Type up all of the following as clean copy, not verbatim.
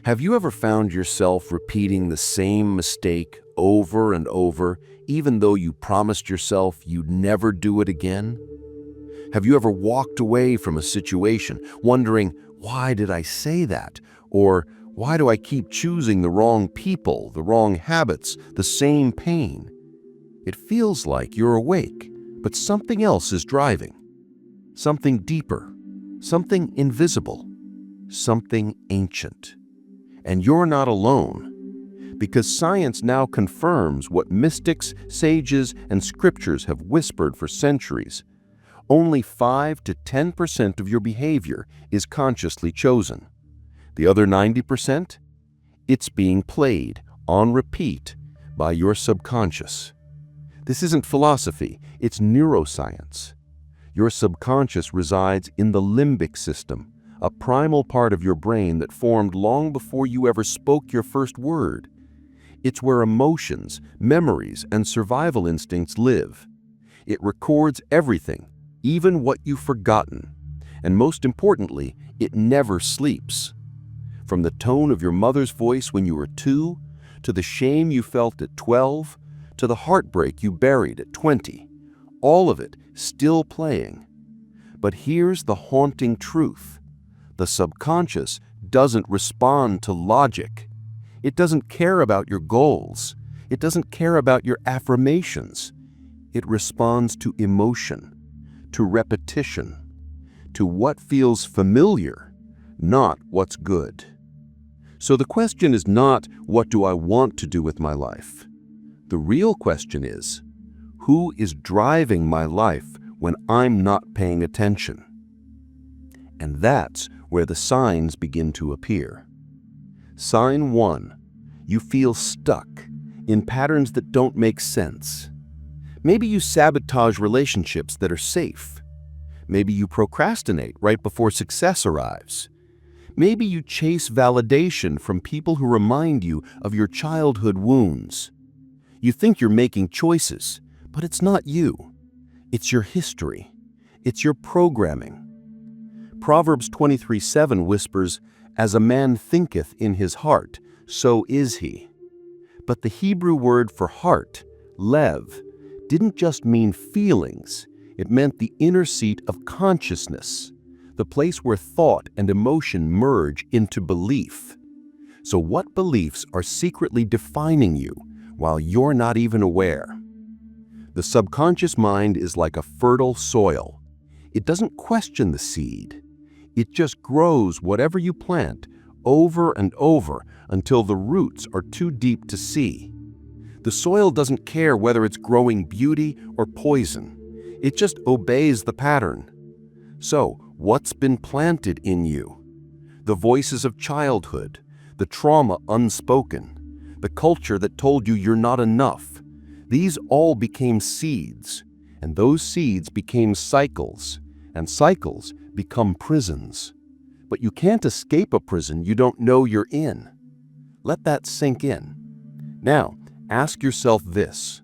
Have you ever found yourself repeating the same mistake over and over, even though you promised yourself you'd never do it again? Have you ever walked away from a situation wondering, why did I say that? Or why do I keep choosing the wrong people, the wrong habits, the same pain? It feels like you're awake, but something else is driving. Something deeper, something invisible, something ancient. And you're not alone, because science now confirms what mystics, sages, and scriptures have whispered for centuries. Only 5 to 10% of your behavior is consciously chosen. The other 90%? It's being played on repeat by your subconscious. This isn't philosophy, it's neuroscience. Your subconscious resides in the limbic system, a primal part of your brain that formed long before you ever spoke your first word. It's where emotions, memories, and survival instincts live. It records everything, even what you've forgotten. And most importantly, it never sleeps. From the tone of your mother's voice when you were 2, to the shame you felt at 12, to the heartbreak you buried at 20, all of it still playing. But here's the haunting truth. The subconscious doesn't respond to logic. It doesn't care about your goals. It doesn't care about your affirmations. It responds to emotion, to repetition, to what feels familiar, not what's good. So the question is not, what do I want to do with my life? The real question is, who is driving my life when I'm not paying attention? And that's where the signs begin to appear. Sign 1. You feel stuck in patterns that don't make sense. Maybe you sabotage relationships that are safe. Maybe you procrastinate right before success arrives. Maybe you chase validation from people who remind you of your childhood wounds. You think you're making choices, but it's not you. It's your history. It's your programming. Proverbs 23:7 whispers, "As a man thinketh in his heart, so is he." But the Hebrew word for heart, lev, didn't just mean feelings. It meant the inner seat of consciousness, the place where thought and emotion merge into belief. So what beliefs are secretly defining you while you're not even aware? The subconscious mind is like a fertile soil. It doesn't question the seed. It just grows whatever you plant over and over until the roots are too deep to see. The soil doesn't care whether it's growing beauty or poison. It just obeys the pattern. So, what's been planted in you? The voices of childhood, the trauma unspoken, the culture that told you you're not enough. These all became seeds, and those seeds became cycles, and cycles become prisons. But you can't escape a prison you don't know you're in. Let that sink in. Now, ask yourself this.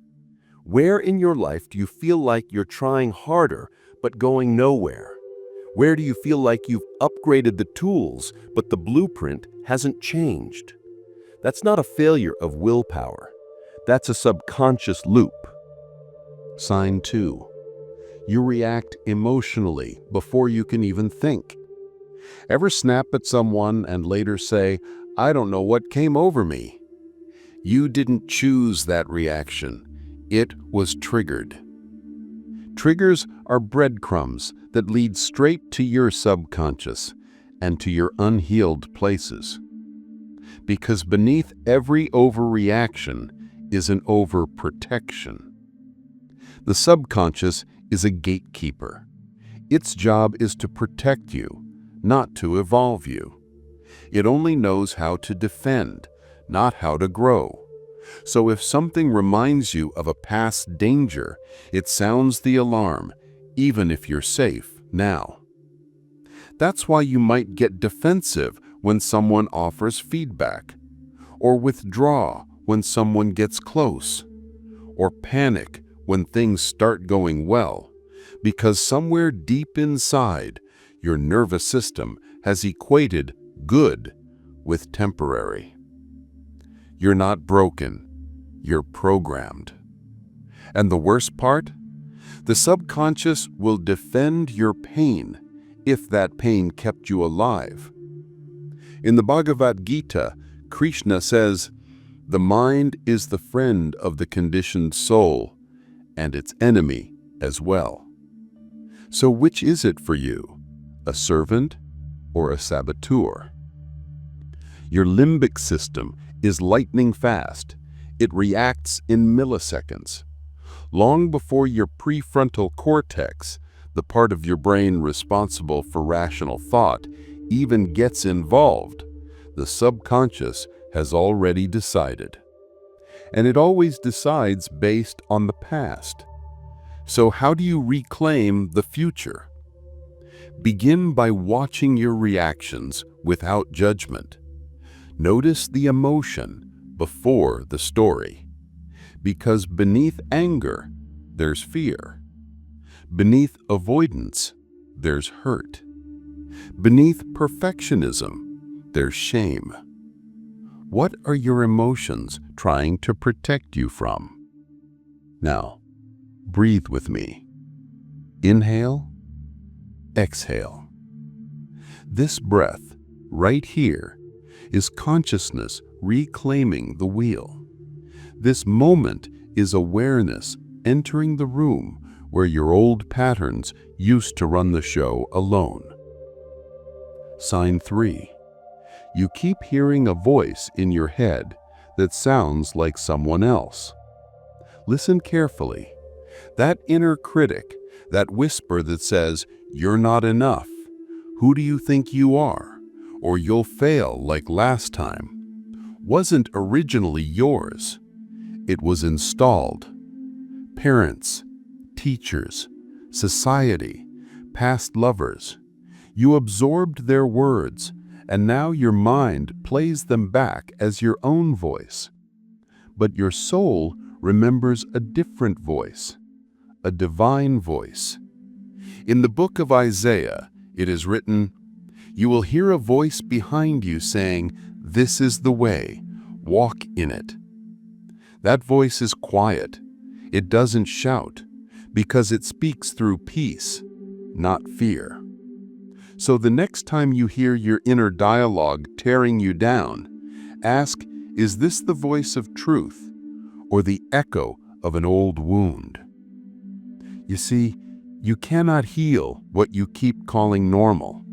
Where in your life do you feel like you're trying harder but going nowhere? Where do you feel like you've upgraded the tools but the blueprint hasn't changed? That's not a failure of willpower. That's a subconscious loop. Sign 2. You react emotionally before you can even think. Ever snap at someone and later say, "I don't know what came over me"? You didn't choose that reaction. It was triggered. Triggers are breadcrumbs that lead straight to your subconscious and to your unhealed places. Because beneath every overreaction is an overprotection. The subconscious is a gatekeeper. Its job is to protect you, not to evolve you. It only knows how to defend, not how to grow. So if something reminds you of a past danger, it sounds the alarm, even if you're safe now. That's why you might get defensive when someone offers feedback, or withdraw when someone gets close, or panic when things start going well, because somewhere deep inside, your nervous system has equated good with temporary. You're not broken, you're programmed. And the worst part? The subconscious will defend your pain if that pain kept you alive. In the Bhagavad Gita, Krishna says, "The mind is the friend of the conditioned soul, and its enemy as well." So which is it for you, a servant or a saboteur? Your limbic system is lightning fast. It reacts in milliseconds. Long before your prefrontal cortex, the part of your brain responsible for rational thought, even gets involved, the subconscious has already decided. And it always decides based on the past. So how do you reclaim the future? Begin by watching your reactions without judgment. Notice the emotion before the story. Because beneath anger, there's fear. Beneath avoidance, there's hurt. Beneath perfectionism, there's shame. What are your emotions trying to protect you from? Now, breathe with me. Inhale, exhale. This breath, right here, is consciousness reclaiming the wheel. This moment is awareness entering the room where your old patterns used to run the show alone. Sign 3. You keep hearing a voice in your head that sounds like someone else. Listen carefully. That inner critic, that whisper that says, "You're not enough. Who do you think you are? Or you'll fail like last time," wasn't originally yours. It was installed. Parents, teachers, society, past lovers. You absorbed their words, and now your mind plays them back as your own voice. But your soul remembers a different voice, a divine voice. In the book of Isaiah, it is written, "You will hear a voice behind you saying, 'This is the way, walk in it.'" That voice is quiet. It doesn't shout, because it speaks through peace, not fear. So the next time you hear your inner dialogue tearing you down, ask, is this the voice of truth or the echo of an old wound? You see, you cannot heal what you keep calling normal,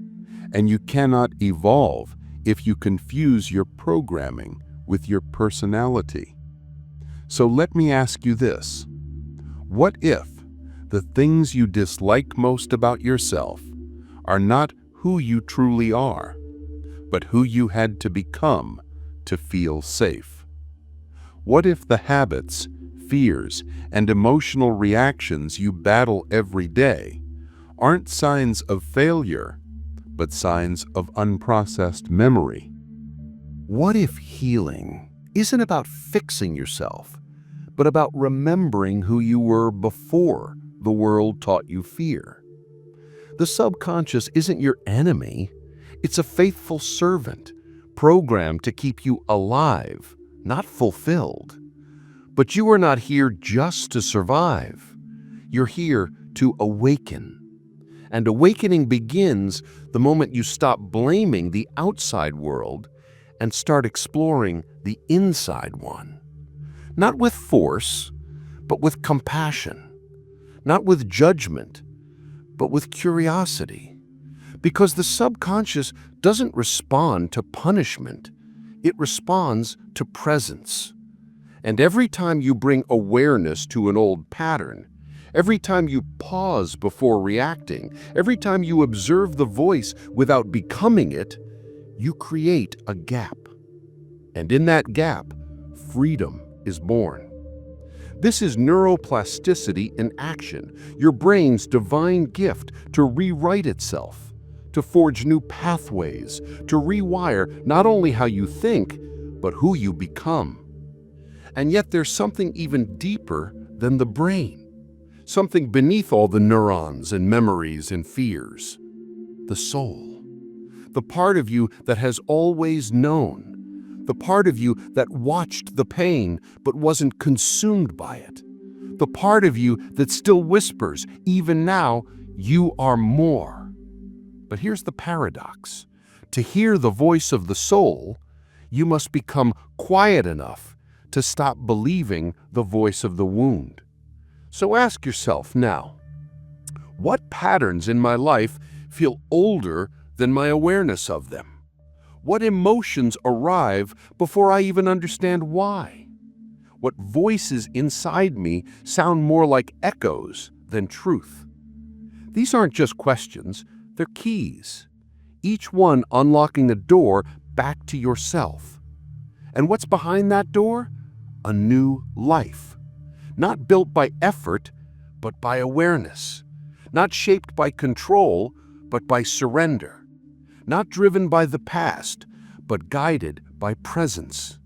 and you cannot evolve if you confuse your programming with your personality. So let me ask you this. What if the things you dislike most about yourself are not who you truly are, but who you had to become to feel safe? What if the habits, fears, and emotional reactions you battle every day aren't signs of failure, but signs of unprocessed memory? What if healing isn't about fixing yourself, but about remembering who you were before the world taught you fear? The subconscious isn't your enemy. It's a faithful servant, programmed to keep you alive, not fulfilled. But you are not here just to survive. You're here to awaken. And awakening begins the moment you stop blaming the outside world and start exploring the inside one. Not with force, but with compassion. Not with judgment, but with curiosity. Because the subconscious doesn't respond to punishment, it responds to presence. And every time you bring awareness to an old pattern, every time you pause before reacting, every time you observe the voice without becoming it, you create a gap. And in that gap, freedom is born. This is neuroplasticity in action, your brain's divine gift to rewrite itself, to forge new pathways, to rewire not only how you think, but who you become. And yet there's something even deeper than the brain, something beneath all the neurons and memories and fears, the soul. the part of you that has always known, the part of you that watched the pain but wasn't consumed by it, the part of you that still whispers, even now, you are more. But here's the paradox. To hear the voice of the soul, you must become quiet enough to stop believing the voice of the wound. So ask yourself now, what patterns in my life feel older than my awareness of them? What emotions arrive before I even understand why? What voices inside me sound more like echoes than truth? These aren't just questions, they're keys, each one unlocking the door back to yourself. And what's behind that door? A new life. Not built by effort, but by awareness. Not shaped by control, but by surrender. Not driven by the past, but guided by presence.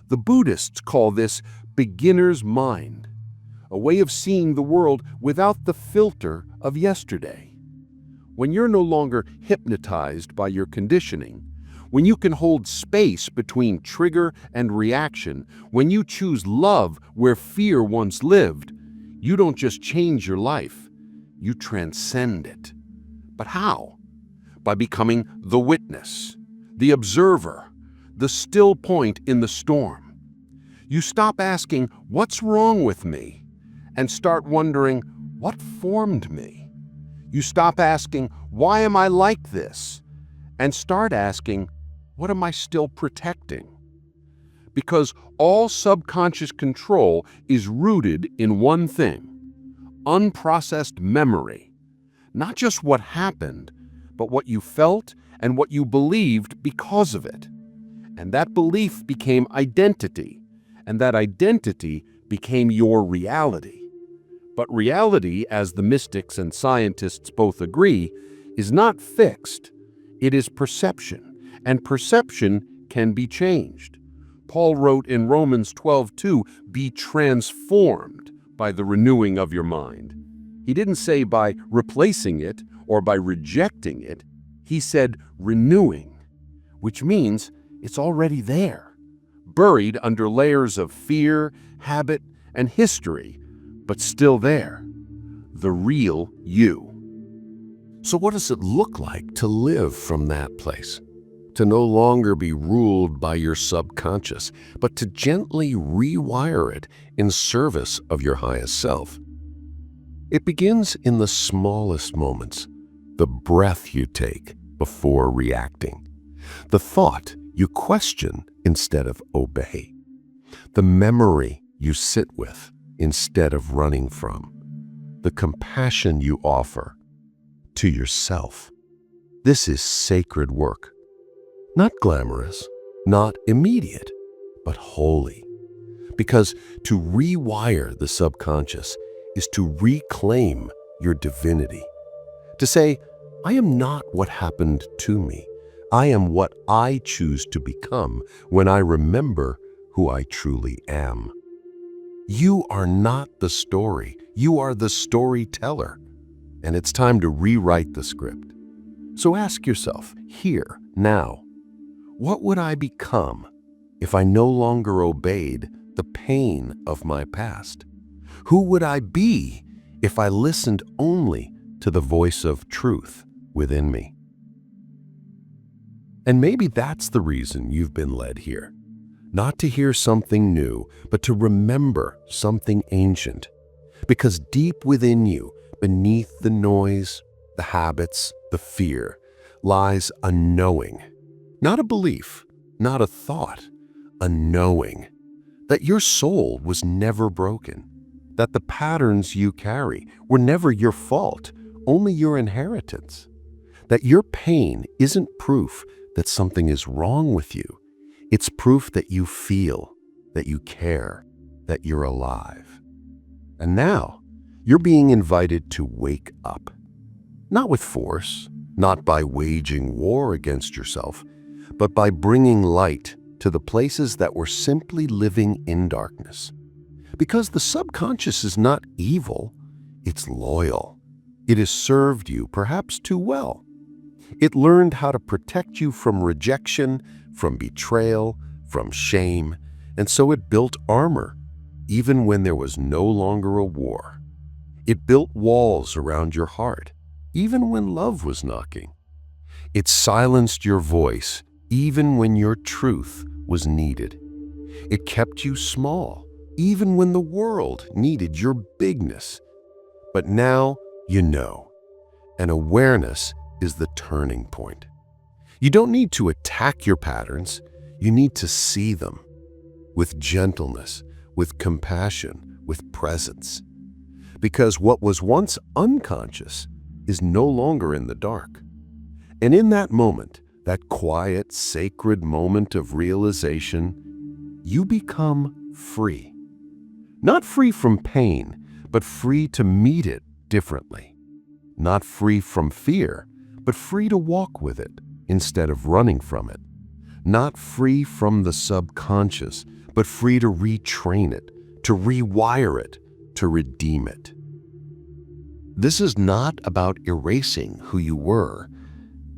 The Buddhists call this beginner's mind, a way of seeing the world without the filter of yesterday. When you're no longer hypnotized by your conditioning, when you can hold space between trigger and reaction, when you choose love where fear once lived, you don't just change your life, you transcend it. But how? By becoming the witness, the observer, the still point in the storm. You stop asking, "What's wrong with me?" and start wondering, "What formed me?" You stop asking, "Why am I like this?" and start asking, "What am I still protecting?" Because all subconscious control is rooted in one thing: unprocessed memory. Not just what happened, but what you felt and what you believed because of it. And that belief became identity, and that identity became your reality. But reality, as the mystics and scientists both agree, is not fixed. It is perception, and perception can be changed. Paul wrote in Romans 12:2, "Be transformed by the renewing of your mind." He didn't say by replacing it or by rejecting it. He said renewing, which means it's already there, buried under layers of fear, habit, and history, but still there, the real you. So what does it look like to live from that place? To no longer be ruled by your subconscious, but to gently rewire it in service of your highest self. It begins in the smallest moments, the breath you take before reacting, the thought you question instead of obey, the memory you sit with instead of running from, the compassion you offer to yourself. This is sacred work. Not glamorous, not immediate, but holy. Because to rewire the subconscious is to reclaim your divinity. To say, I am not what happened to me. I am what I choose to become when I remember who I truly am. You are not the story. You are the storyteller. And it's time to rewrite the script. So ask yourself, here, now, what would I become if I no longer obeyed the pain of my past? Who would I be if I listened only to the voice of truth within me? And maybe that's the reason you've been led here. Not to hear something new, but to remember something ancient. Because deep within you, beneath the noise, the habits, the fear, lies a knowing. Not a belief, not a thought, a knowing. That your soul was never broken. That the patterns you carry were never your fault, only your inheritance. That your pain isn't proof that something is wrong with you. It's proof that you feel, that you care, that you're alive. And now, you're being invited to wake up. Not with force, not by waging war against yourself, but by bringing light to the places that were simply living in darkness. Because the subconscious is not evil, it's loyal. It has served you perhaps too well. It learned how to protect you from rejection, from betrayal, from shame, and so it built armor, even when there was no longer a war. It built walls around your heart, even when love was knocking. It silenced your voice, even when your truth was needed. It kept you small, even when the world needed your bigness. But now you know, and awareness is the turning point. You don't need to attack your patterns, you need to see them with gentleness, with compassion, with presence. Because what was once unconscious is no longer in the dark. And in that moment, that quiet, sacred moment of realization, you become free. Not free from pain, but free to meet it differently. Not free from fear, but free to walk with it instead of running from it. Not free from the subconscious, but free to retrain it, to rewire it, to redeem it. This is not about erasing who you were.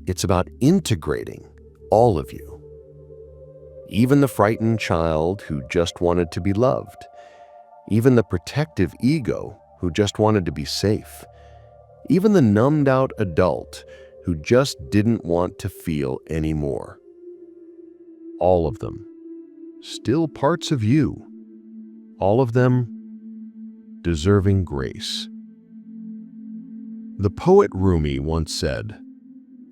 It's about integrating all of you. Even the frightened child who just wanted to be loved. Even the protective ego who just wanted to be safe. Even the numbed-out adult who just didn't want to feel anymore. All of them. Still parts of you. All of them deserving grace. The poet Rumi once said,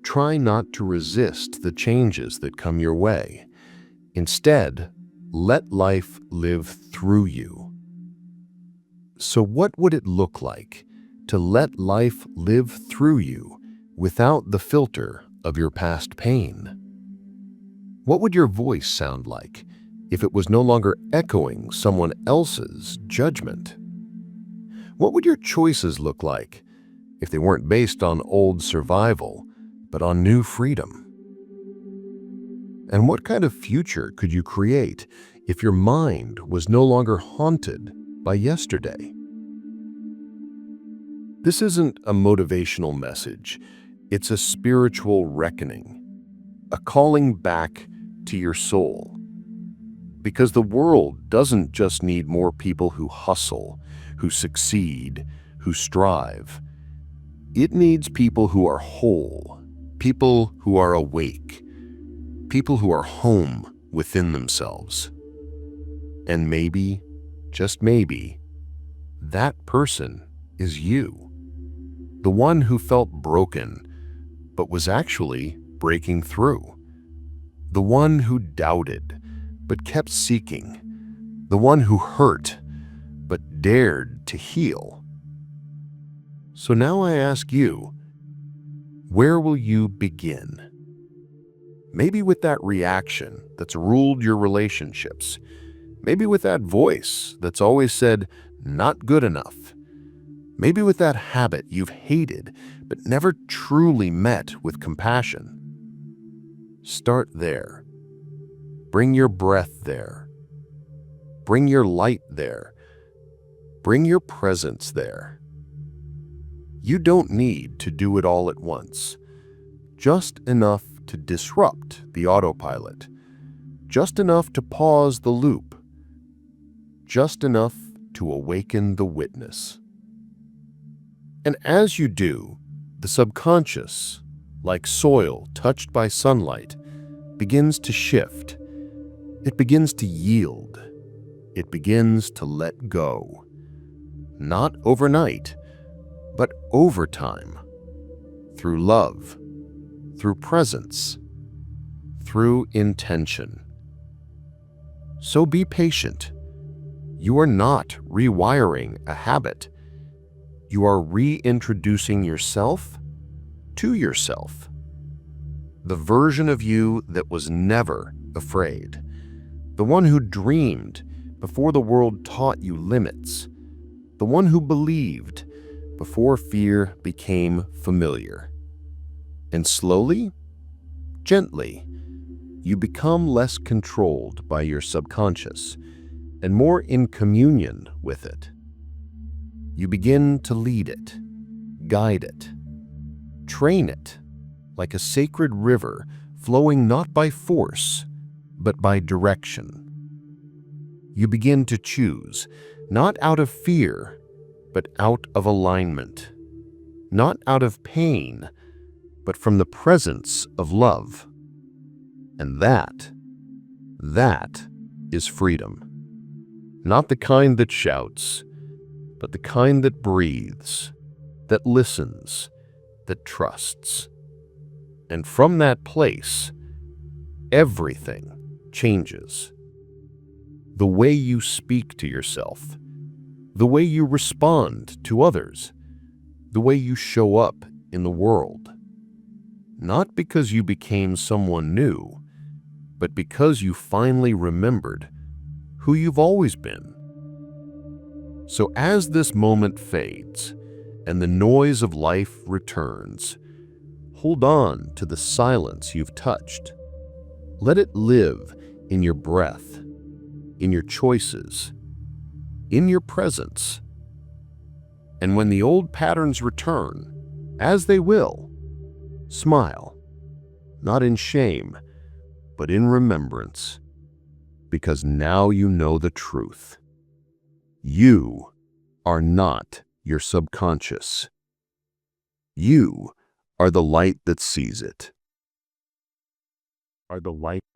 "Try not to resist the changes that come your way. Instead, let life live through you." So what would it look like to let life live through you without the filter of your past pain? What would your voice sound like if it was no longer echoing someone else's judgment? What would your choices look like if they weren't based on old survival, but on new freedom? And what kind of future could you create if your mind was no longer haunted by yesterday? This isn't a motivational message. It's a spiritual reckoning, a calling back to your soul. Because the world doesn't just need more people who hustle, who succeed, who strive. It needs people who are whole, people who are awake, people who are home within themselves. And maybe, just maybe, that person is you. The one who felt broken, but was actually breaking through. The one who doubted, but kept seeking. The one who hurt, but dared to heal. So now I ask you, where will you begin? Maybe with that reaction that's ruled your relationships. Maybe with that voice that's always said, "not good enough." Maybe with that habit you've hated but never truly met with compassion. Start there. Bring your breath there. Bring your light there. Bring your presence there. You don't need to do it all at once. Just enough to disrupt the autopilot. Just enough to pause the loop. Just enough to awaken the witness. And as you do, the subconscious, like soil touched by sunlight, begins to shift. It begins to yield. It begins to let go. Not overnight, but over time. Through love, through presence, through intention. So be patient. You are not rewiring a habit. You are reintroducing yourself to yourself. The version of you that was never afraid. The one who dreamed before the world taught you limits. The one who believed before fear became familiar. And slowly, gently, you become less controlled by your subconscious and more in communion with it. You begin to lead it, guide it, train it, like a sacred river flowing not by force, but by direction. You begin to choose, not out of fear, but out of alignment, not out of pain, but from the presence of love. And that is freedom. Not the kind that shouts, but the kind that breathes, that listens, that trusts. And from that place, everything changes. The way you speak to yourself, the way you respond to others, the way you show up in the world. Not because you became someone new, but because you finally remembered who you've always been. So as this moment fades and the noise of life returns, hold on to the silence you've touched. Let it live in your breath, in your choices, in your presence. And when the old patterns return, as they will, smile, not in shame, but in remembrance, because now you know the truth. You are not your subconscious. You are the light that sees it. Are the light